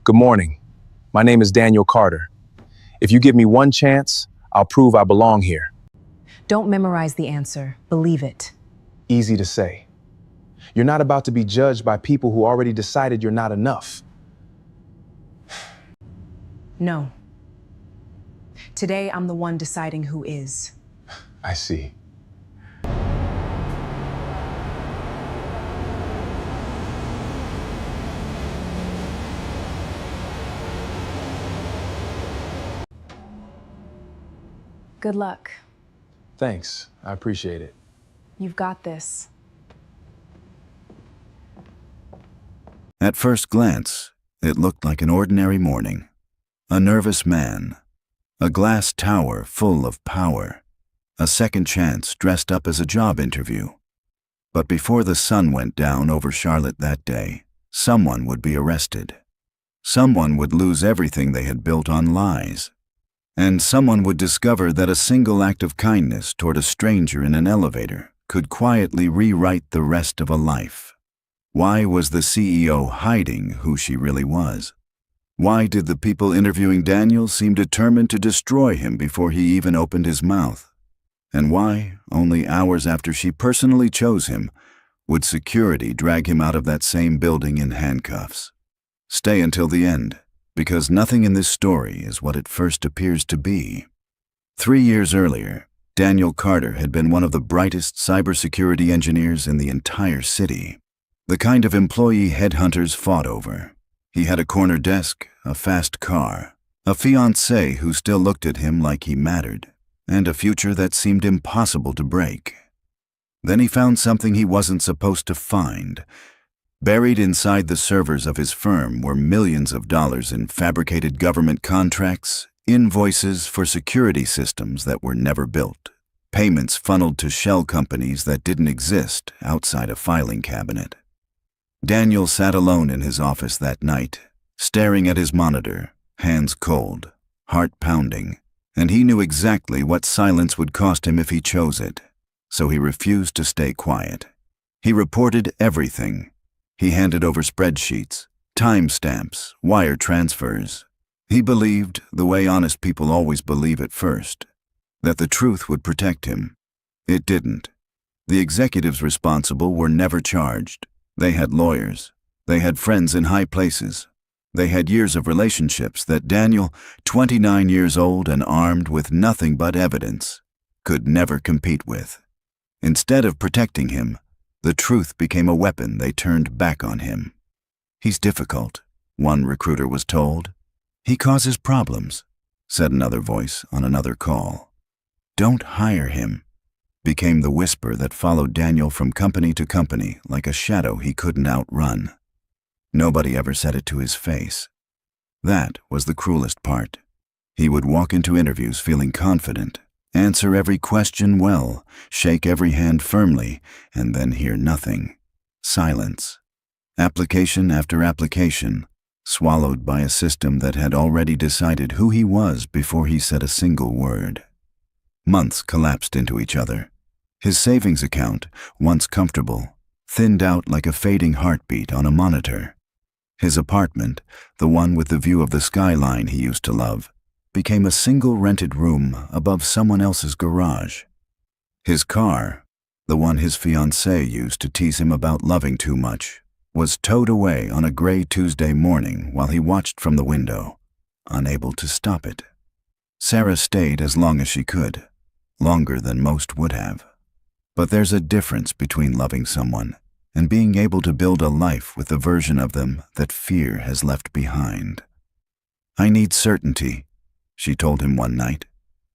Good morning. My name is Daniel Carter. If you give me one chance, I'll prove I belong here. Don't memorize the answer. Believe it. Easy to say. You're not about to be judged by people who already decided you're not enough. No. Today, I'm the one deciding who is. I see. Good luck. Thanks. I appreciate it. You've got this. At first glance, it looked like an ordinary morning. A nervous man, a glass tower full of power, a second chance dressed up as a job interview. But before the sun went down over Charlotte that day, someone would be arrested. Someone would lose everything they had built on lies. And someone would discover that a single act of kindness toward a stranger in an elevator could quietly rewrite the rest of a life. Why was the CEO hiding who she really was? Why did the people interviewing Daniel seem determined to destroy him before he even opened his mouth? And why, only hours after she personally chose him, would security drag him out of that same building in handcuffs? Stay until the end, because nothing in this story is what it first appears to be. 3 years earlier, Daniel Carter had been one of the brightest cybersecurity engineers in the entire city. The kind of employee headhunters fought over. He had a corner desk, a fast car, a fiancée who still looked at him like he mattered, and a future that seemed impossible to break. Then he found something he wasn't supposed to find. Buried inside the servers of his firm were millions of dollars in fabricated government contracts, invoices for security systems that were never built, payments funneled to shell companies that didn't exist outside a filing cabinet. Daniel sat alone in his office that night, staring at his monitor, hands cold, heart pounding, and he knew exactly what silence would cost him if he chose it, so he refused to stay quiet. He reported everything. He handed over spreadsheets, timestamps, wire transfers. He believed, the way honest people always believe at first, that the truth would protect him. It didn't. The executives responsible were never charged. They had lawyers. They had friends in high places. They had years of relationships that Daniel, 29 years old and armed with nothing but evidence, could never compete with. Instead of protecting him, the truth became a weapon they turned back on him. "He's difficult," one recruiter was told. "He causes problems," said another voice on another call. "Don't hire him," became the whisper that followed Daniel from company to company like a shadow he couldn't outrun. Nobody ever said it to his face. That was the cruelest part. He would walk into interviews feeling confident, answer every question well, shake every hand firmly, and then hear nothing. Silence. Application after application, swallowed by a system that had already decided who he was before he said a single word. Months collapsed into each other. His savings account, once comfortable, thinned out like a fading heartbeat on a monitor. His apartment, the one with the view of the skyline he used to love, became a single rented room above someone else's garage. His car, the one his fiancée used to tease him about loving too much, was towed away on a gray Tuesday morning while he watched from the window, unable to stop it. Sarah stayed as long as she could, longer than most would have. But there's a difference between loving someone and being able to build a life with the version of them that fear has left behind. "I need certainty," she told him one night,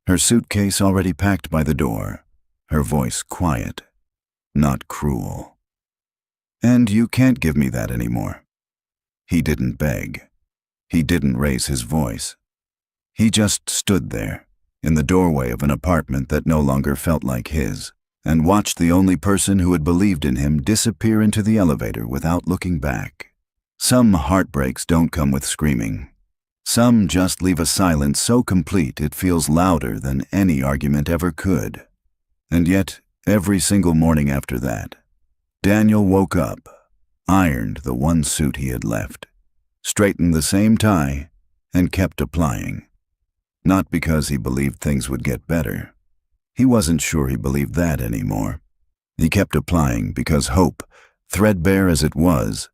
her suitcase already packed by the door, her voice quiet, not cruel. "And you can't give me that anymore." He didn't beg. He didn't raise his voice. He just stood there, in the doorway of an apartment that no longer felt like his, and watched the only person who had believed in him disappear into the elevator without looking back. Some heartbreaks don't come with screaming. Some just leave a silence so complete it feels louder than any argument ever could. And yet, every single morning after that, Daniel woke up, ironed the one suit he had left, straightened the same tie, and kept applying. Not because he believed things would get better. He wasn't sure he believed that anymore. He kept applying because hope, threadbare as it was,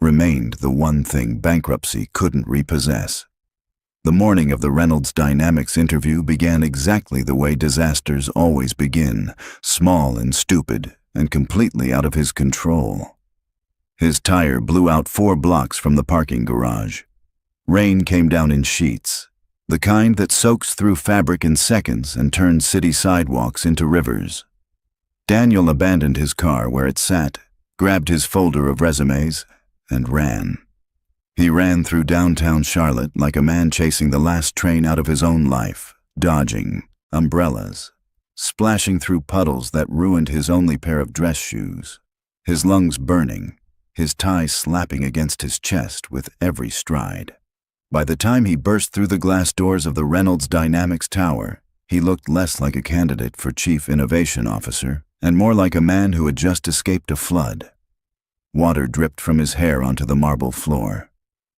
remained the one thing bankruptcy couldn't repossess. The morning of the Reynolds Dynamics interview began exactly the way disasters always begin, small and stupid, and completely out of his control. His tire blew out 4 blocks from the parking garage. Rain came down in sheets, the kind that soaks through fabric in seconds and turns city sidewalks into rivers. Daniel abandoned his car where it sat, grabbed his folder of resumes, and ran. He ran through downtown Charlotte like a man chasing the last train out of his own life, dodging umbrellas, splashing through puddles that ruined his only pair of dress shoes, his lungs burning, his tie slapping against his chest with every stride. By the time he burst through the glass doors of the Reynolds Dynamics Tower, he looked less like a candidate for Chief Innovation Officer and more like a man who had just escaped a flood. Water dripped from his hair onto the marble floor.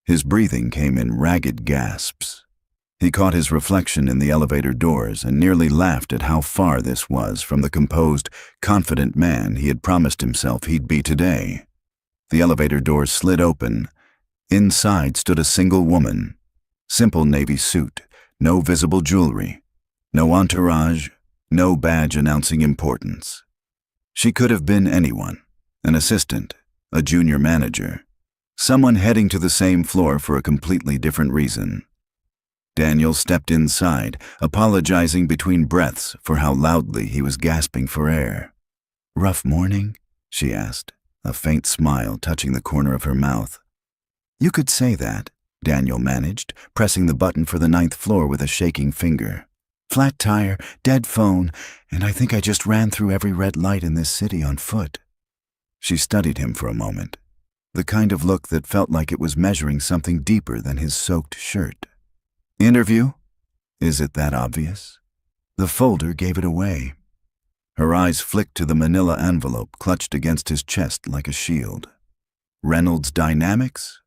His breathing came in ragged gasps. He caught his reflection in the elevator doors and nearly laughed at how far this was from the composed, confident man he had promised himself he'd be today. The elevator doors slid open. Inside stood a single woman. Simple navy suit, no visible jewelry, no entourage, no badge announcing importance. She could have been anyone, an assistant, a junior manager, someone heading to the same floor for a completely different reason. Daniel stepped inside, apologizing between breaths for how loudly he was gasping for air. "Rough morning?" she asked, a faint smile touching the corner of her mouth. "You could say that," Daniel managed, pressing the button for the 9th floor with a shaking finger. "Flat tire, dead phone, and I think I just ran through every red light in this city on foot." She studied him for a moment, the kind of look that felt like it was measuring something deeper than his soaked shirt. "Interview? Is it that obvious?" The folder gave it away. Her eyes flicked to the manila envelope clutched against his chest like a shield. "Reynolds Dynamics?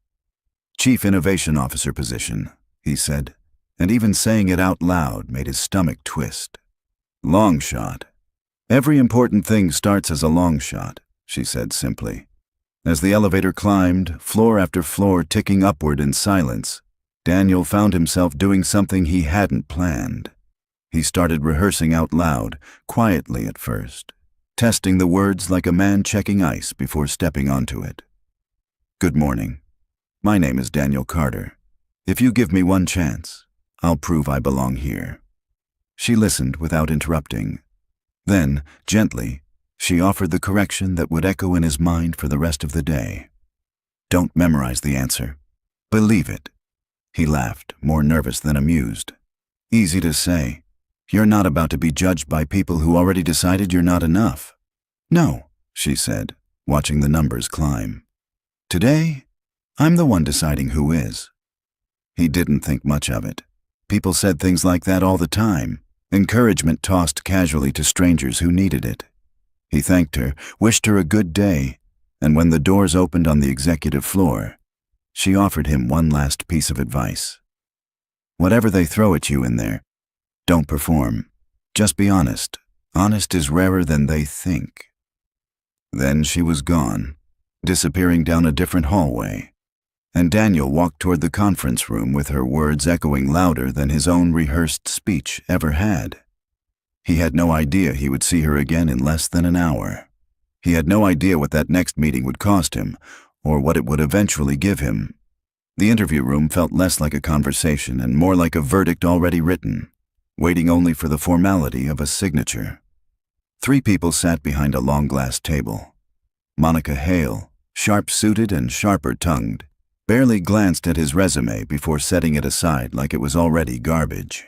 Chief Innovation Officer position," he said, and even saying it out loud made his stomach twist. "Long shot. Every important thing starts as a long shot," she said simply. As the elevator climbed, floor after floor ticking upward in silence, Daniel found himself doing something he hadn't planned. He started rehearsing out loud, quietly at first, testing the words like a man checking ice before stepping onto it. "Good morning. My name is Daniel Carter. If you give me one chance, I'll prove I belong here." She listened without interrupting. Then, gently, she offered the correction that would echo in his mind for the rest of the day. "Don't memorize the answer. Believe it." He laughed, more nervous than amused. "Easy to say. You're not about to be judged by people who already decided you're not enough." "No," she said, watching the numbers climb. "Today, I'm the one deciding who is." He didn't think much of it. People said things like that all the time, encouragement tossed casually to strangers who needed it. He thanked her, wished her a good day, and when the doors opened on the executive floor, she offered him one last piece of advice. "Whatever they throw at you in there, don't perform. Just be honest. Honest is rarer than they think." Then she was gone, disappearing down a different hallway, and Daniel walked toward the conference room with her words echoing louder than his own rehearsed speech ever had. He had no idea he would see her again in less than an hour. He had no idea what that next meeting would cost him, or what it would eventually give him. The interview room felt less like a conversation and more like a verdict already written, waiting only for the formality of a signature. 3 people sat behind a long glass table. Monica Hale, sharp-suited and sharper-tongued, barely glanced at his resume before setting it aside like it was already garbage.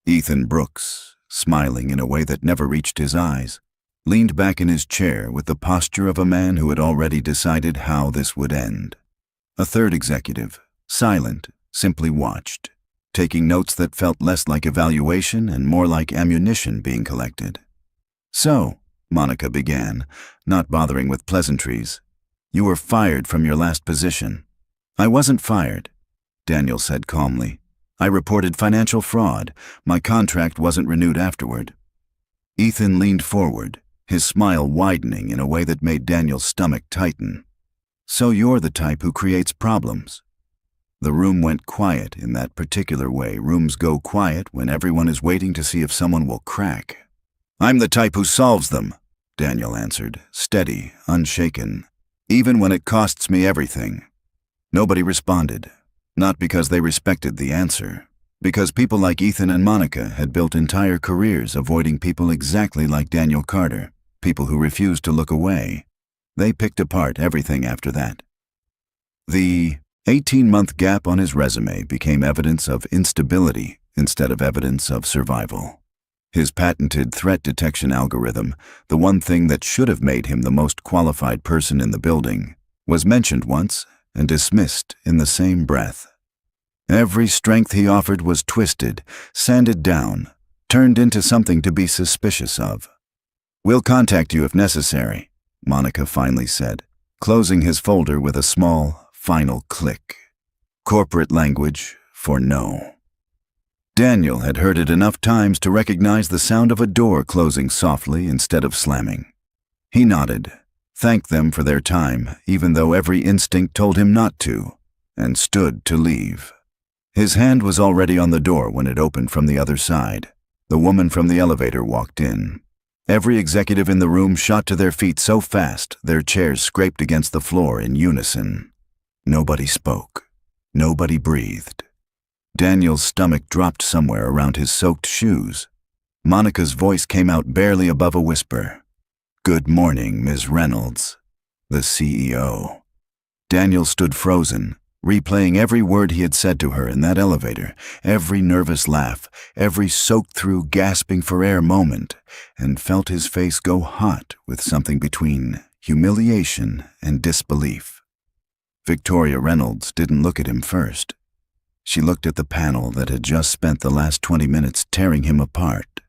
Ethan Brooks, smiling in a way that never reached his eyes, leaned back in his chair with the posture of a man who had already decided how this would end. A third executive, silent, simply watched, taking notes that felt less like evaluation and more like ammunition being collected. "So," Monica began, not bothering with pleasantries, "you were fired from your last position. I wasn't fired, Daniel said calmly. I reported financial fraud. My contract wasn't renewed afterward. Ethan leaned forward, his smile widening in a way that made Daniel's stomach tighten. So you're the type who creates problems. The room went quiet in that particular way rooms go quiet when everyone is waiting to see if someone will crack. I'm the type who solves them, Daniel answered, steady, unshaken, even when it costs me everything. Nobody responded, not because they respected the answer, because people like Ethan and Monica had built entire careers avoiding people exactly like Daniel Carter, people who refused to look away. They picked apart everything after that. The 18-month gap on his resume became evidence of instability instead of evidence of survival. His patented threat detection algorithm, the one thing that should have made him the most qualified person in the building, was mentioned once and dismissed in the same breath. Every strength he offered was twisted, sanded down, turned into something to be suspicious of. We'll contact you if necessary, Monica finally said, closing his folder with a small, final click. Corporate language for no. Daniel had heard it enough times to recognize the sound of a door closing softly instead of slamming. He nodded, thanked them for their time, even though every instinct told him not to, and stood to leave. His hand was already on the door when it opened from the other side. The woman from the elevator walked in. Every executive in the room shot to their feet so fast their chairs scraped against the floor in unison. Nobody spoke. Nobody breathed. Daniel's stomach dropped somewhere around his soaked shoes. Monica's voice came out barely above a whisper. "Good morning, Ms. Reynolds," the CEO. Daniel stood frozen, replaying every word he had said to her in that elevator, every nervous laugh, every soaked-through, gasping-for-air moment, and felt his face go hot with something between humiliation and disbelief. Victoria Reynolds didn't look at him first. She looked at the panel that had just spent the last 20 minutes tearing him apart.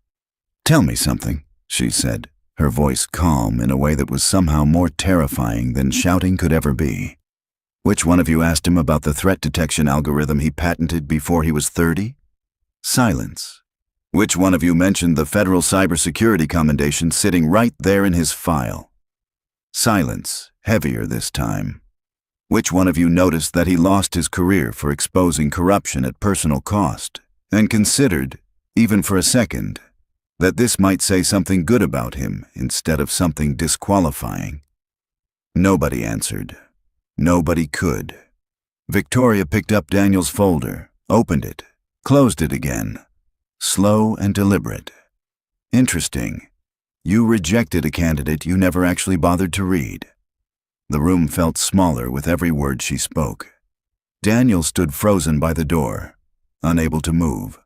"Tell me something," she said, her voice calm in a way that was somehow more terrifying than shouting could ever be. "Which one of you asked him about the threat detection algorithm he patented before he was 30? Silence. Which one of you mentioned the federal cybersecurity commendation sitting right there in his file? Silence, heavier this time. Which one of you noticed that he lost his career for exposing corruption at personal cost, and considered, even for a second, that this might say something good about him instead of something disqualifying? Nobody answered. Nobody could. Victoria picked up Daniel's folder, opened it, closed it again. Slow and deliberate. Interesting. You rejected a candidate you never actually bothered to read. The room felt smaller with every word she spoke. Daniel stood frozen by the door, unable to move,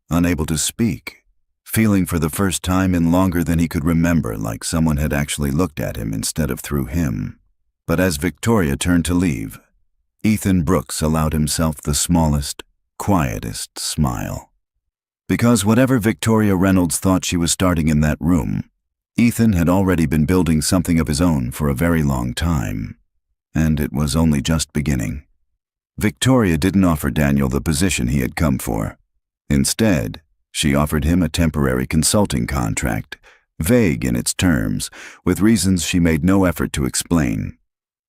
unable to speak, feeling for the first time in longer than he could remember like someone had actually looked at him instead of through him. But as Victoria turned to leave, Ethan Brooks allowed himself the smallest, quietest smile. Because whatever Victoria Reynolds thought she was starting in that room, Ethan had already been building something of his own for a very long time, and it was only just beginning. Victoria didn't offer Daniel the position he had come for. Instead, she offered him a temporary consulting contract, vague in its terms, with reasons she made no effort to explain.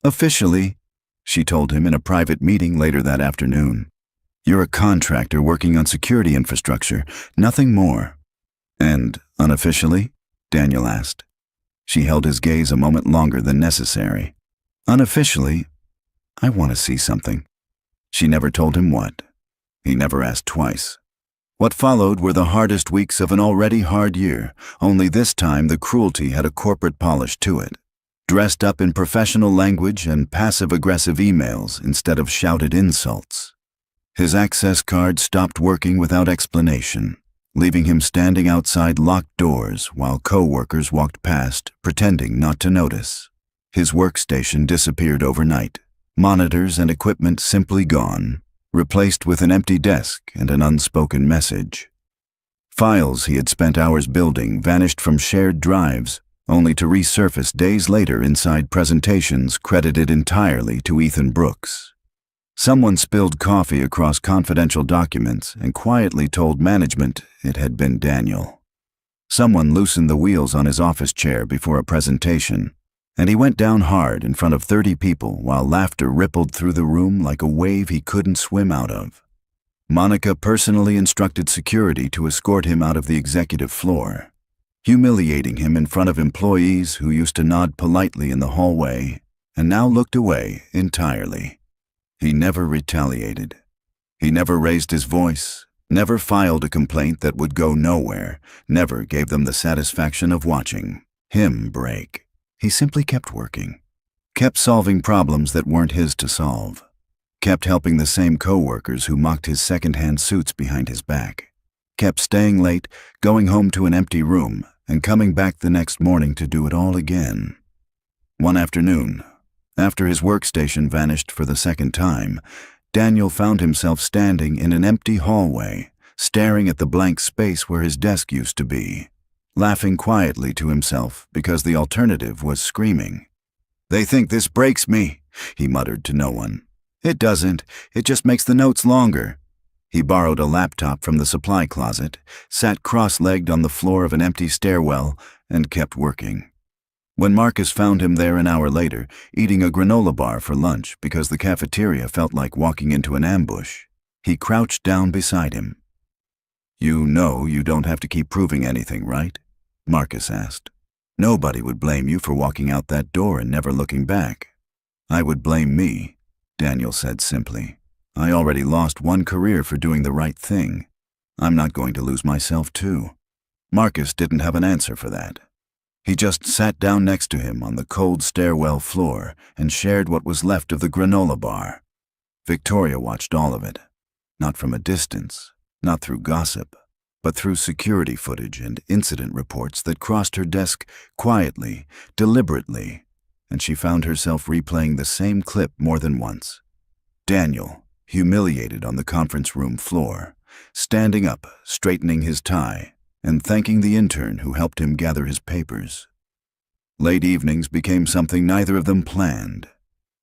"Officially," she told him in a private meeting later that afternoon, "you're a contractor working on security infrastructure, nothing more." "And unofficially?" Daniel asked. She held his gaze a moment longer than necessary. "Unofficially, I want to see something." She never told him what. He never asked twice. What followed were the hardest weeks of an already hard year, only this time the cruelty had a corporate polish to it. Dressed up in professional language and passive-aggressive emails instead of shouted insults. His access card stopped working without explanation, leaving him standing outside locked doors while co-workers walked past, pretending not to notice. His workstation disappeared overnight, monitors and equipment simply gone, replaced with an empty desk and an unspoken message. Files he had spent hours building vanished from shared drives, only to resurface days later inside presentations credited entirely to Ethan Brooks. Someone spilled coffee across confidential documents and quietly told management it had been Daniel. Someone loosened the wheels on his office chair before a presentation, and he went down hard in front of 30 people while laughter rippled through the room like a wave he couldn't swim out of. Monica personally instructed security to escort him out of the executive floor, humiliating him in front of employees who used to nod politely in the hallway and now looked away entirely. He never retaliated. He never raised his voice, never filed a complaint that would go nowhere, never gave them the satisfaction of watching him break. He simply kept working, kept solving problems that weren't his to solve, kept helping the same co-workers who mocked his second-hand suits behind his back, kept staying late, going home to an empty room, and coming back the next morning to do it all again. One afternoon, after his workstation vanished for the second time, Daniel found himself standing in an empty hallway, staring at the blank space where his desk used to be, laughing quietly to himself because the alternative was screaming. "They think this breaks me," he muttered to no one. "It doesn't. It just makes the notes longer." He borrowed a laptop from the supply closet, sat cross-legged on the floor of an empty stairwell, and kept working. When Marcus found him there an hour later, eating a granola bar for lunch because the cafeteria felt like walking into an ambush, he crouched down beside him. "You know you don't have to keep proving anything, right?" Marcus asked. "Nobody would blame you for walking out that door and never looking back." "I would blame me," Daniel said simply. "I already lost one career for doing the right thing. I'm not going to lose myself too." Marcus didn't have an answer for that. He just sat down next to him on the cold stairwell floor and shared what was left of the granola bar. Victoria watched all of it, not from a distance, not through gossip, but through security footage and incident reports that crossed her desk quietly, deliberately, and she found herself replaying the same clip more than once. Daniel, humiliated on the conference room floor, standing up, straightening his tie, and thanking the intern who helped him gather his papers. Late evenings became something neither of them planned.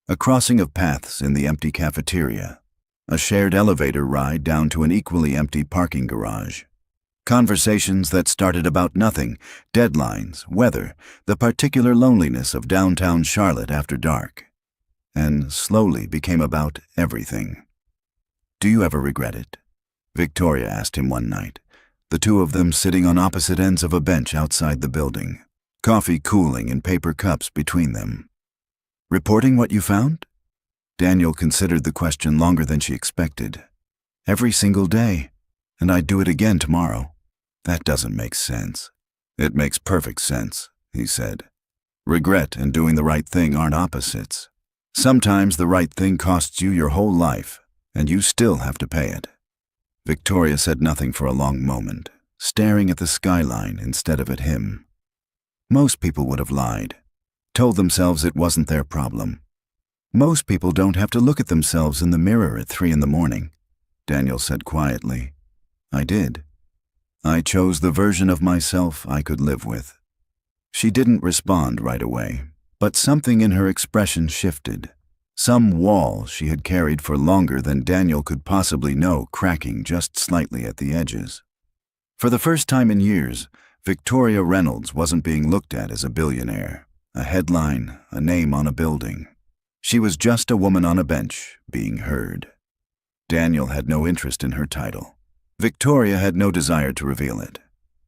A crossing of paths in the empty cafeteria, a shared elevator ride down to an equally empty parking garage. Conversations that started about nothing, deadlines, weather, the particular loneliness of downtown Charlotte after dark, and slowly became about everything. "Do you ever regret it?" Victoria asked him one night, the two of them sitting on opposite ends of a bench outside the building, coffee cooling in paper cups between them. "Reporting what you found?" Daniel considered the question longer than she expected. "Every single day, and I'd do it again tomorrow." "That doesn't make sense." "It makes perfect sense," he said. "Regret and doing the right thing aren't opposites. Sometimes the right thing costs you your whole life, and you still have to pay it." Victoria said nothing for a long moment, staring at the skyline instead of at him. Most people would have lied, told themselves it wasn't their problem. "Most people don't have to look at themselves in the mirror at 3 a.m, Daniel said quietly. "I did. I chose the version of myself I could live with." She didn't respond right away, but something in her expression shifted. Some wall she had carried for longer than Daniel could possibly know cracking just slightly at the edges. For the first time in years, Victoria Reynolds wasn't being looked at as a billionaire, a headline, a name on a building. She was just a woman on a bench, being heard. Daniel had no interest in her title. Victoria had no desire to reveal it.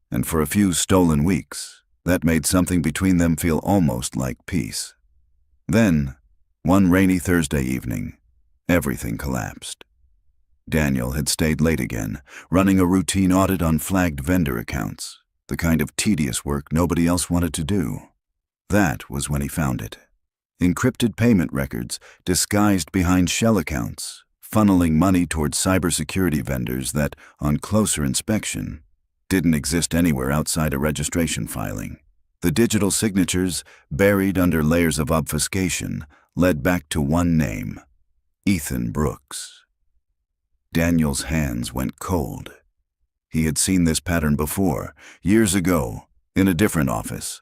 And for a few stolen weeks, that made something between them feel almost like peace. Then, one rainy Thursday evening, everything collapsed. Daniel had stayed late again, running a routine audit on flagged vendor accounts, the kind of tedious work nobody else wanted to do. That was when he found it. Encrypted payment records disguised behind shell accounts, funneling money towards cybersecurity vendors that, on closer inspection, didn't exist anywhere outside a registration filing. The digital signatures, buried under layers of obfuscation, led back to one name: Ethan Brooks. Daniel's hands went cold. He had seen this pattern before, years ago, in a different office,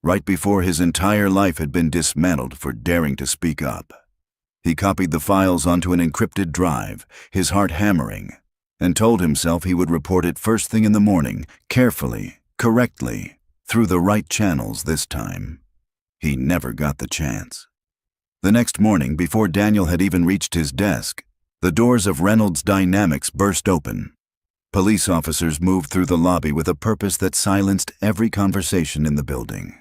right before his entire life had been dismantled for daring to speak up. He copied the files onto an encrypted drive, his heart hammering, and told himself he would report it first thing in the morning, carefully, correctly, through the right channels this time. He never got the chance. The next morning, before Daniel had even reached his desk, the doors of Reynolds Dynamics burst open. Police officers moved through the lobby with a purpose that silenced every conversation in the building.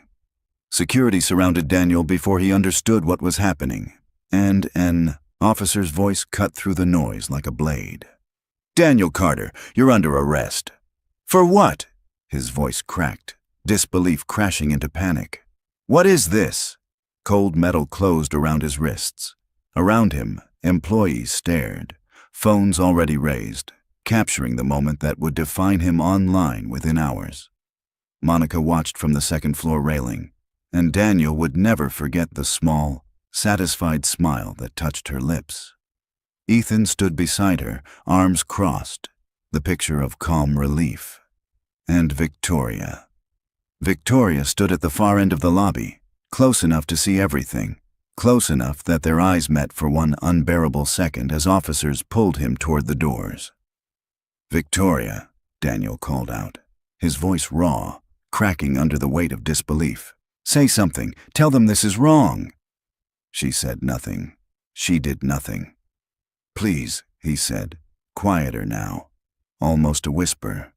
Security surrounded Daniel before he understood what was happening, and an officer's voice cut through the noise like a blade. "Daniel Carter, you're under arrest." "For what?" His voice cracked, disbelief crashing into panic. "What is this?" Cold metal closed around his wrists. Around him, employees stared, phones already raised, capturing the moment that would define him online within hours. Monica watched from the second-floor railing, and Daniel would never forget the small, satisfied smile that touched her lips. Ethan stood beside her, arms crossed, the picture of calm relief. And Victoria. Victoria stood at the far end of the lobby, close enough to see everything, close enough that their eyes met for one unbearable second as officers pulled him toward the doors. "Victoria," Daniel called out, his voice raw, cracking under the weight of disbelief. "Say something. Tell them this is wrong." She said nothing. She did nothing. "Please," he said, quieter now, almost a whisper,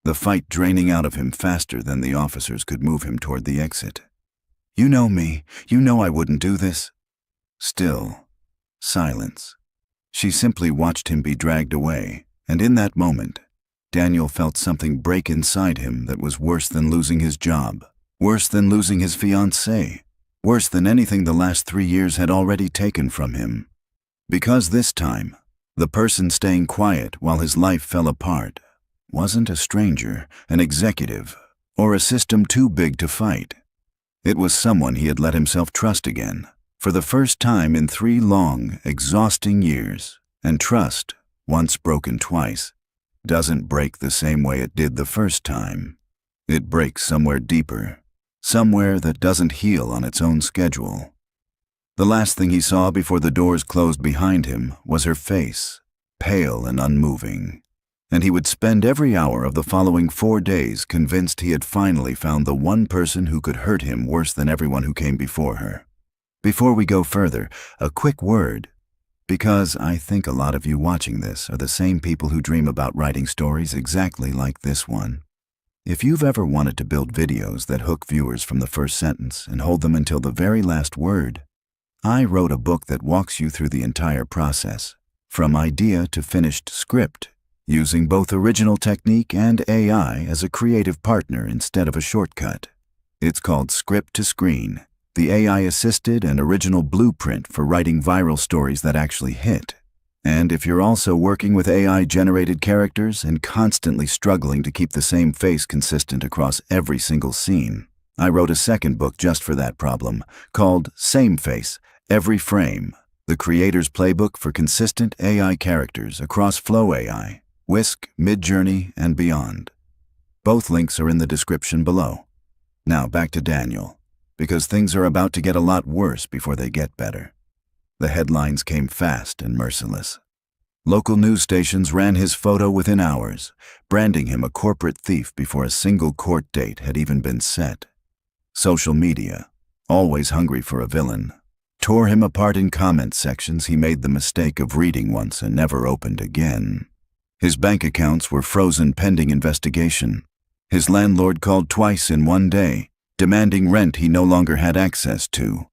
the fight draining out of him faster than the officers could move him toward the exit. "You know me. You know I wouldn't do this." Still, silence. She simply watched him be dragged away, and in that moment, Daniel felt something break inside him that was worse than losing his job, worse than losing his fiancée, worse than anything the last 3 years had already taken from him. Because this time, the person staying quiet while his life fell apart wasn't a stranger, an executive, or a system too big to fight. It was someone he had let himself trust again, for the first time in 3 long, exhausting years. And trust, once broken twice, doesn't break the same way it did the first time. It breaks somewhere deeper, somewhere that doesn't heal on its own schedule. The last thing he saw before the doors closed behind him was her face, pale and unmoving. And he would spend every hour of the following 4 days convinced he had finally found the one person who could hurt him worse than everyone who came before her. Before we go further, a quick word, because I think a lot of you watching this are the same people who dream about writing stories exactly like this one. If you've ever wanted to build videos that hook viewers from the first sentence and hold them until the very last word, I wrote a book that walks you through the entire process, from idea to finished script, using both original technique and AI as a creative partner instead of a shortcut. It's called Script to Screen, the AI-assisted and original blueprint for writing viral stories that actually hit. And if you're also working with AI-generated characters and constantly struggling to keep the same face consistent across every single scene, I wrote a second book just for that problem, called Same Face, Every Frame, the creator's playbook for consistent AI characters across Flow AI, Whisk, Midjourney, and beyond. Both links are in the description below. Now back to Daniel, because things are about to get a lot worse before they get better. The headlines came fast and merciless. Local news stations ran his photo within hours, branding him a corporate thief before a single court date had even been set. Social media, always hungry for a villain, tore him apart in comment sections he made the mistake of reading once and never opened again. His bank accounts were frozen pending investigation. His landlord called twice in one day, demanding rent he no longer had access to.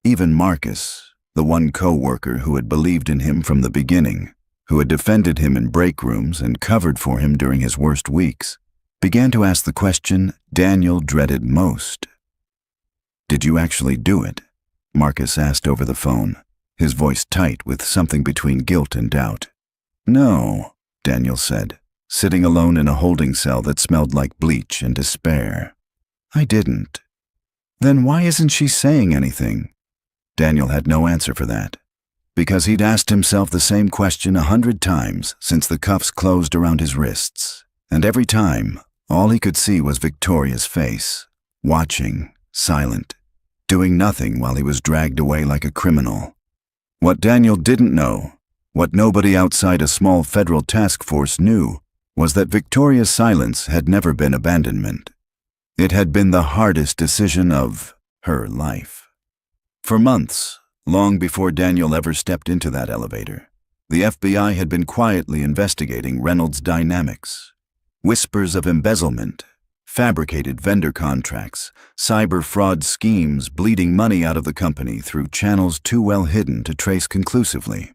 Even Marcus, the one co-worker who had believed in him from the beginning, who had defended him in break rooms and covered for him during his worst weeks, began to ask the question Daniel dreaded most. "Did you actually do it?" Marcus asked over the phone, his voice tight with something between guilt and doubt. "No," Daniel said, sitting alone in a holding cell that smelled like bleach and despair. "I didn't." "Then why isn't she saying anything?" Daniel had no answer for that, because he'd asked himself the same question 100 times since the cuffs closed around his wrists, and every time, all he could see was Victoria's face, watching, silent, doing nothing while he was dragged away like a criminal. What Daniel didn't know, what nobody outside a small federal task force knew, was that Victoria's silence had never been abandonment. It had been the hardest decision of her life. For months, long before Daniel ever stepped into that elevator, the FBI had been quietly investigating Reynolds' dynamics. Whispers of embezzlement, fabricated vendor contracts, cyber fraud schemes bleeding money out of the company through channels too well hidden to trace conclusively.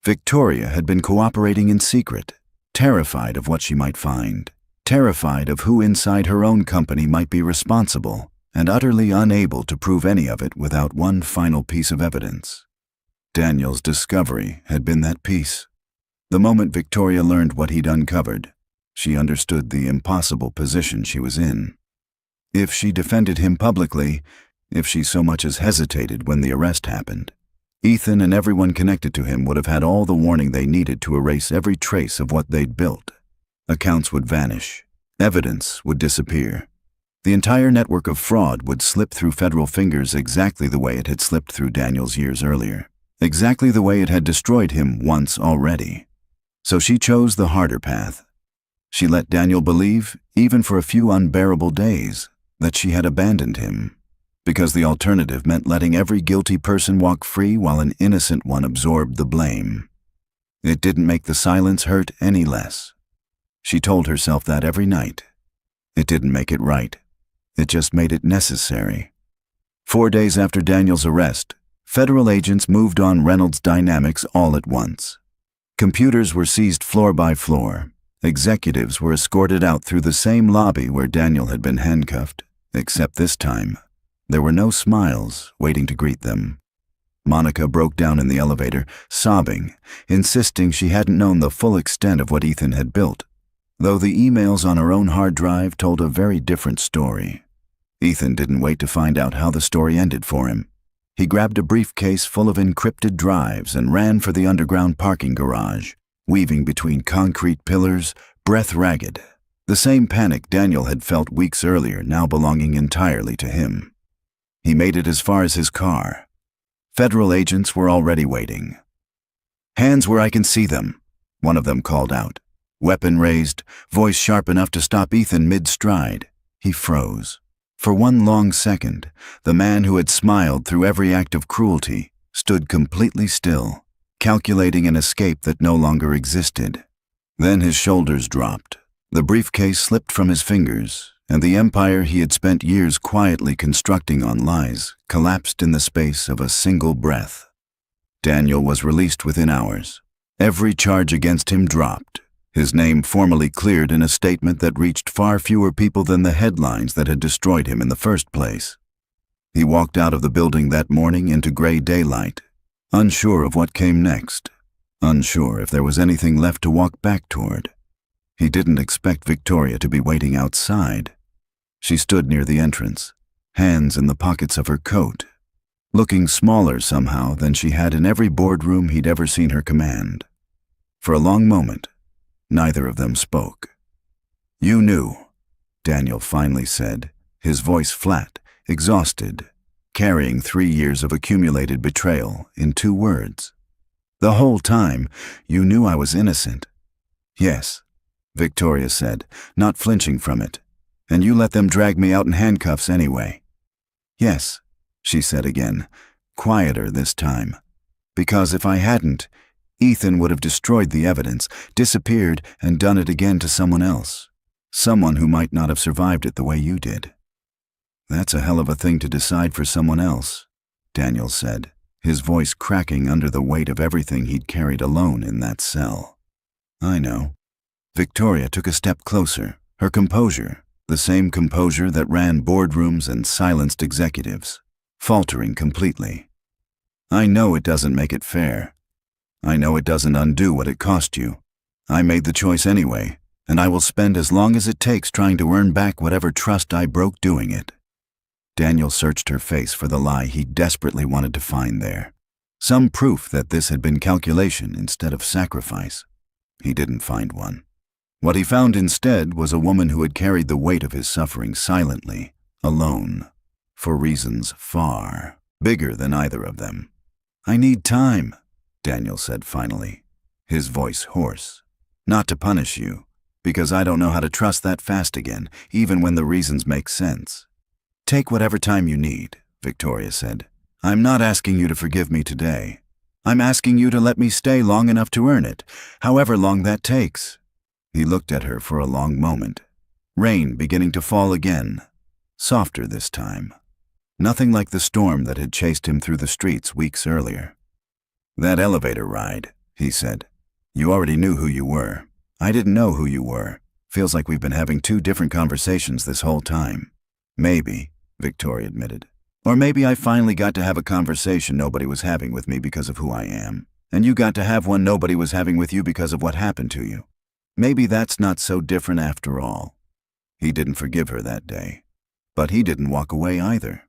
Victoria had been cooperating in secret, terrified of what she might find, terrified of who inside her own company might be responsible, and utterly unable to prove any of it without one final piece of evidence. Daniel's discovery had been that piece. The moment Victoria learned what he'd uncovered, she understood the impossible position she was in. If she defended him publicly, if she so much as hesitated when the arrest happened, Ethan and everyone connected to him would have had all the warning they needed to erase every trace of what they'd built. Accounts would vanish. Evidence would disappear. The entire network of fraud would slip through federal fingers exactly the way it had slipped through Daniel's years earlier, exactly the way it had destroyed him once already. So she chose the harder path. She let Daniel believe, even for a few unbearable days, that she had abandoned him, because the alternative meant letting every guilty person walk free while an innocent one absorbed the blame. It didn't make the silence hurt any less. She told herself that every night. It didn't make it right. It just made it necessary. 4 days after Daniel's arrest, federal agents moved on Reynolds' dynamics all at once. Computers were seized floor by floor. Executives were escorted out through the same lobby where Daniel had been handcuffed, except this time, there were no smiles waiting to greet them. Monica broke down in the elevator, sobbing, insisting she hadn't known the full extent of what Ethan had built, though the emails on her own hard drive told a very different story. Ethan didn't wait to find out how the story ended for him. He grabbed a briefcase full of encrypted drives and ran for the underground parking garage, weaving between concrete pillars, breath ragged. The same panic Daniel had felt weeks earlier now belonging entirely to him. He made it as far as his car. Federal agents were already waiting. "Hands where I can see them," one of them called out. Weapon raised, voice sharp enough to stop Ethan mid-stride. He froze. For one long second, the man who had smiled through every act of cruelty stood completely still, calculating an escape that no longer existed. Then his shoulders dropped. The briefcase slipped from his fingers, and the empire he had spent years quietly constructing on lies collapsed in the space of a single breath. Daniel was released within hours. Every charge against him dropped, his name formally cleared in a statement that reached far fewer people than the headlines that had destroyed him in the first place. He walked out of the building that morning into gray daylight, unsure of what came next, unsure if there was anything left to walk back toward. He didn't expect Victoria to be waiting outside. She stood near the entrance, hands in the pockets of her coat, looking smaller somehow than she had in every boardroom he'd ever seen her command. For a long moment, neither of them spoke. "You knew," Daniel finally said, his voice flat, exhausted, carrying 3 years of accumulated betrayal in 2 words. "The whole time, you knew I was innocent." "Yes," Victoria said, not flinching from it. "And you let them drag me out in handcuffs anyway." "Yes," she said again, quieter this time. "Because if I hadn't, Ethan would have destroyed the evidence, disappeared, and done it again to someone else. Someone who might not have survived it the way you did." "That's a hell of a thing to decide for someone else," Daniel said, his voice cracking under the weight of everything he'd carried alone in that cell. "I know." Victoria took a step closer, her composure, the same composure that ran boardrooms and silenced executives, faltering completely. "I know it doesn't make it fair. I know it doesn't undo what it cost you. I made the choice anyway, and I will spend as long as it takes trying to earn back whatever trust I broke doing it." Daniel searched her face for the lie he desperately wanted to find there. Some proof that this had been calculation instead of sacrifice. He didn't find one. What he found instead was a woman who had carried the weight of his suffering silently, alone, for reasons far bigger than either of them. "I need time," Daniel said finally, his voice hoarse. "Not to punish you, because I don't know how to trust that fast again, even when the reasons make sense." "Take whatever time you need," Victoria said. "I'm not asking you to forgive me today. I'm asking you to let me stay long enough to earn it, however long that takes." He looked at her for a long moment. Rain beginning to fall again, softer this time. Nothing like the storm that had chased him through the streets weeks earlier. "That elevator ride," he said. "You already knew who you were. I didn't know who you were. Feels like we've been having two different conversations this whole time." "Maybe," Victoria admitted. "Or maybe I finally got to have a conversation nobody was having with me because of who I am, and you got to have one nobody was having with you because of what happened to you. Maybe that's not so different after all." He didn't forgive her that day, but he didn't walk away either.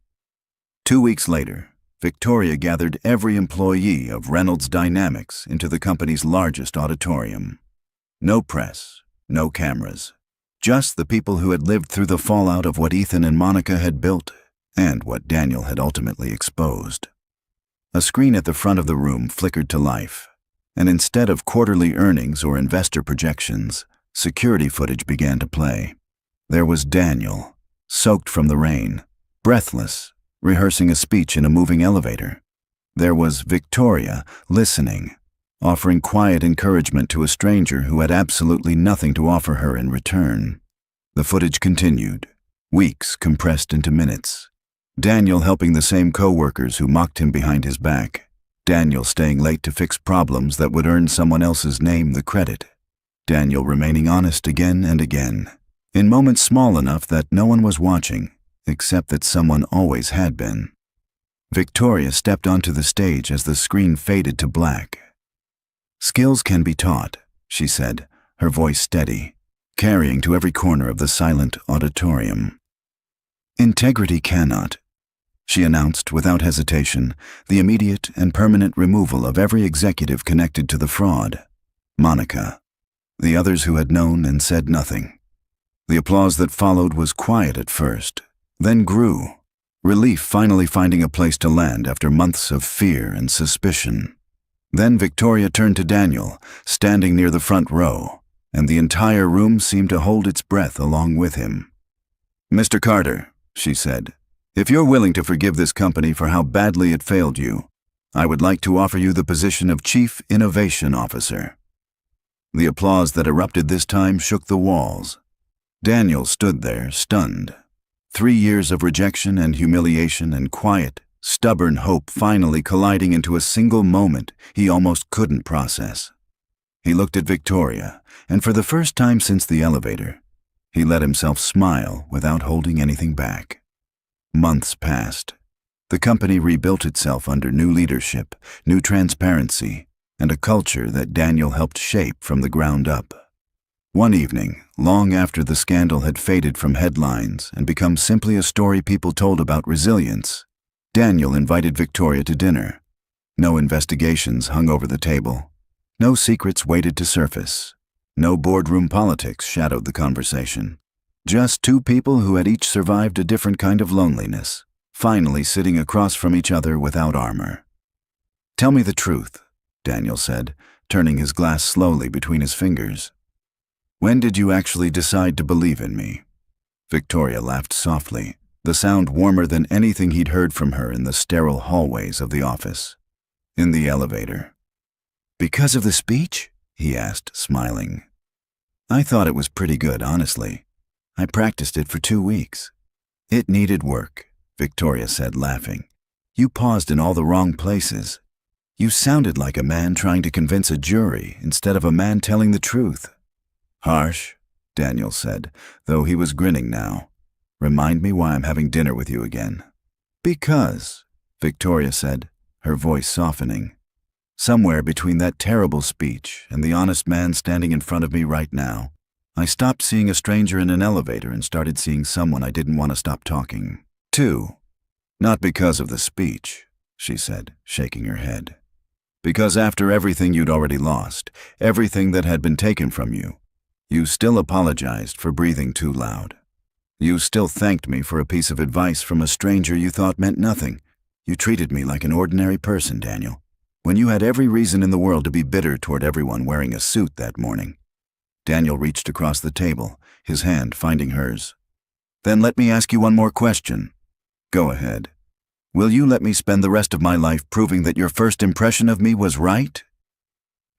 2 weeks later, Victoria gathered every employee of Reynolds Dynamics into the company's largest auditorium. No press, no cameras, just the people who had lived through the fallout of what Ethan and Monica had built and what Daniel had ultimately exposed. A screen at the front of the room flickered to life, and instead of quarterly earnings or investor projections, security footage began to play. There was Daniel, soaked from the rain, breathless, rehearsing a speech in a moving elevator. There was Victoria, listening, offering quiet encouragement to a stranger who had absolutely nothing to offer her in return. The footage continued, weeks compressed into minutes. Daniel helping the same co-workers who mocked him behind his back. Daniel staying late to fix problems that would earn someone else's name the credit. Daniel remaining honest again and again, in moments small enough that no one was watching, except that someone always had been. Victoria stepped onto the stage as the screen faded to black. "Skills can be taught," she said, her voice steady, carrying to every corner of the silent auditorium. "Integrity cannot," she announced without hesitation, the immediate and permanent removal of every executive connected to the fraud. Monica, the others who had known and said nothing. The applause that followed was quiet at first, then grew, relief finally finding a place to land after months of fear and suspicion. Then Victoria turned to Daniel, standing near the front row, and the entire room seemed to hold its breath along with him. "Mr. Carter," she said, "if you're willing to forgive this company for how badly it failed you, I would like to offer you the position of Chief Innovation Officer." The applause that erupted this time shook the walls. Daniel stood there, stunned. 3 years of rejection and humiliation and quiet, stubborn hope finally colliding into a single moment he almost couldn't process. He looked at Victoria, and for the first time since the elevator, he let himself smile without holding anything back. Months passed. The company rebuilt itself under new leadership, new transparency, and a culture that Daniel helped shape from the ground up. One evening, long after the scandal had faded from headlines and become simply a story people told about resilience, Daniel invited Victoria to dinner. No investigations hung over the table. No secrets waited to surface. No boardroom politics shadowed the conversation. Just two people who had each survived a different kind of loneliness, finally sitting across from each other without armor. "Tell me the truth," Daniel said, turning his glass slowly between his fingers. "When did you actually decide to believe in me?" Victoria laughed softly, the sound warmer than anything he'd heard from her in the sterile hallways of the office. "In the elevator." "Because of the speech?" he asked, smiling. "I thought it was pretty good, honestly. I practiced it for 2 weeks. It needed work," Victoria said, laughing. "You paused in all the wrong places. You sounded like a man trying to convince a jury instead of a man telling the truth." "Harsh," Daniel said, though he was grinning now. "Remind me why I'm having dinner with you again." "Because," Victoria said, her voice softening, "somewhere between that terrible speech and the honest man standing in front of me right now, I stopped seeing a stranger in an elevator and started seeing someone I didn't want to stop talking to. Not because of the speech," she said, shaking her head. "Because after everything you'd already lost, everything that had been taken from you, you still apologized for breathing too loud. You still thanked me for a piece of advice from a stranger you thought meant nothing. You treated me like an ordinary person, Daniel. when you had every reason in the world to be bitter toward everyone wearing a suit that morning. Daniel reached across the table, his hand finding hers. Then let me ask you one more question. Go ahead. Will you let me spend the rest of my life proving that your first impression of me was right?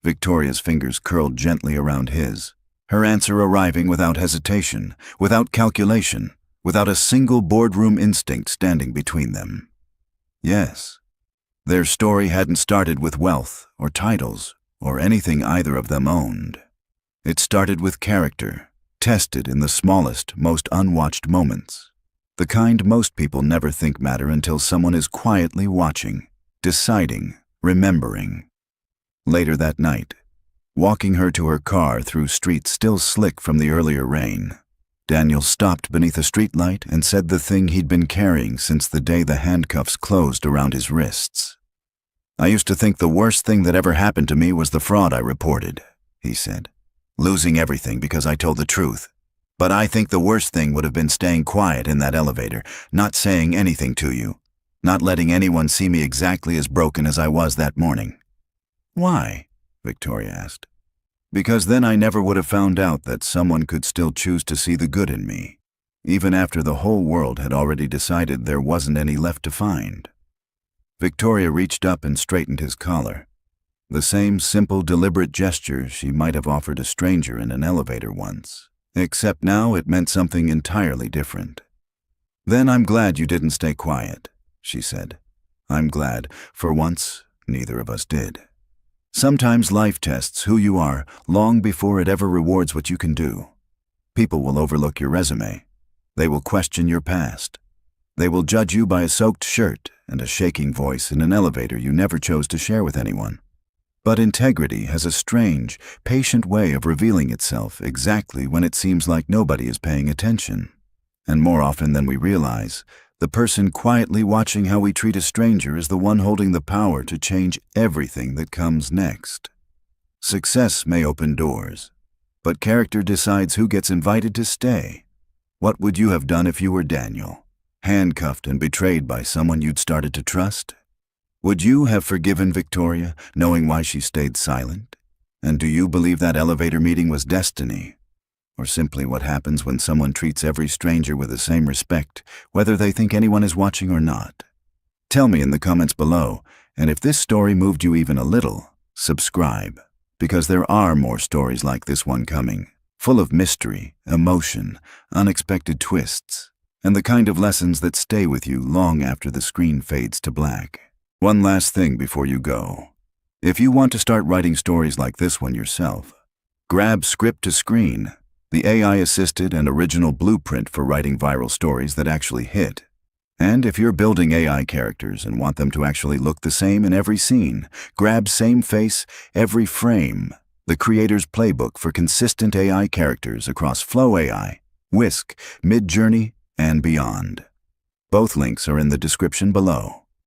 Victoria's fingers curled gently around his, her answer arriving without hesitation, without calculation, without a single boardroom instinct standing between them. Yes. Their story hadn't started with wealth or titles or anything either of them owned. It started with character, tested in the smallest, most unwatched moments. The kind most people never think matter until someone is quietly watching, deciding, remembering. Later that night, walking her to her car through streets still slick from the earlier rain, Daniel stopped beneath a streetlight and said the thing he'd been carrying since the day the handcuffs closed around his wrists. I used to think the worst thing that ever happened to me was the fraud I reported, he said, losing everything because I told the truth. But I think the worst thing would have been staying quiet in that elevator, not saying anything to you, not letting anyone see me exactly as broken as I was that morning. Why? Victoria asked. Because then I never would have found out that someone could still choose to see the good in me, even after the whole world had already decided there wasn't any left to find. Victoria reached up and straightened his collar, the same simple, deliberate gesture she might have offered a stranger in an elevator once, except now it meant something entirely different. Then I'm glad you didn't stay quiet, she said. I'm glad, for once, neither of us did. Sometimes life tests who you are long before it ever rewards what you can do. People will overlook your resume. They will question your past. They will judge you by a soaked shirt and a shaking voice in an elevator you never chose to share with anyone. But integrity has a strange, patient way of revealing itself exactly when it seems like nobody is paying attention. And more often than we realize, the person quietly watching how we treat a stranger is the one holding the power to change everything that comes next. Success may open doors, but character decides who gets invited to stay. What would you have done if you were Daniel, handcuffed and betrayed by someone you'd started to trust? Would you have forgiven Victoria, knowing why she stayed silent? And do you believe that elevator meeting was destiny? Or simply what happens when someone treats every stranger with the same respect, whether they think anyone is watching or not? Tell me in the comments below, and if this story moved you even a little, subscribe, because there are more stories like this one coming, full of mystery, emotion, unexpected twists, and the kind of lessons that stay with you long after the screen fades to black. One last thing before you go. If you want to start writing stories like this one yourself, grab Script to Screen, the AI-assisted and original blueprint for writing viral stories that actually hit. And if you're building AI characters and want them to actually look the same in every scene, grab Same Face, Every Frame, the creator's playbook for consistent AI characters across Flow AI, Whisk, Midjourney, and beyond. Both links are in the description below.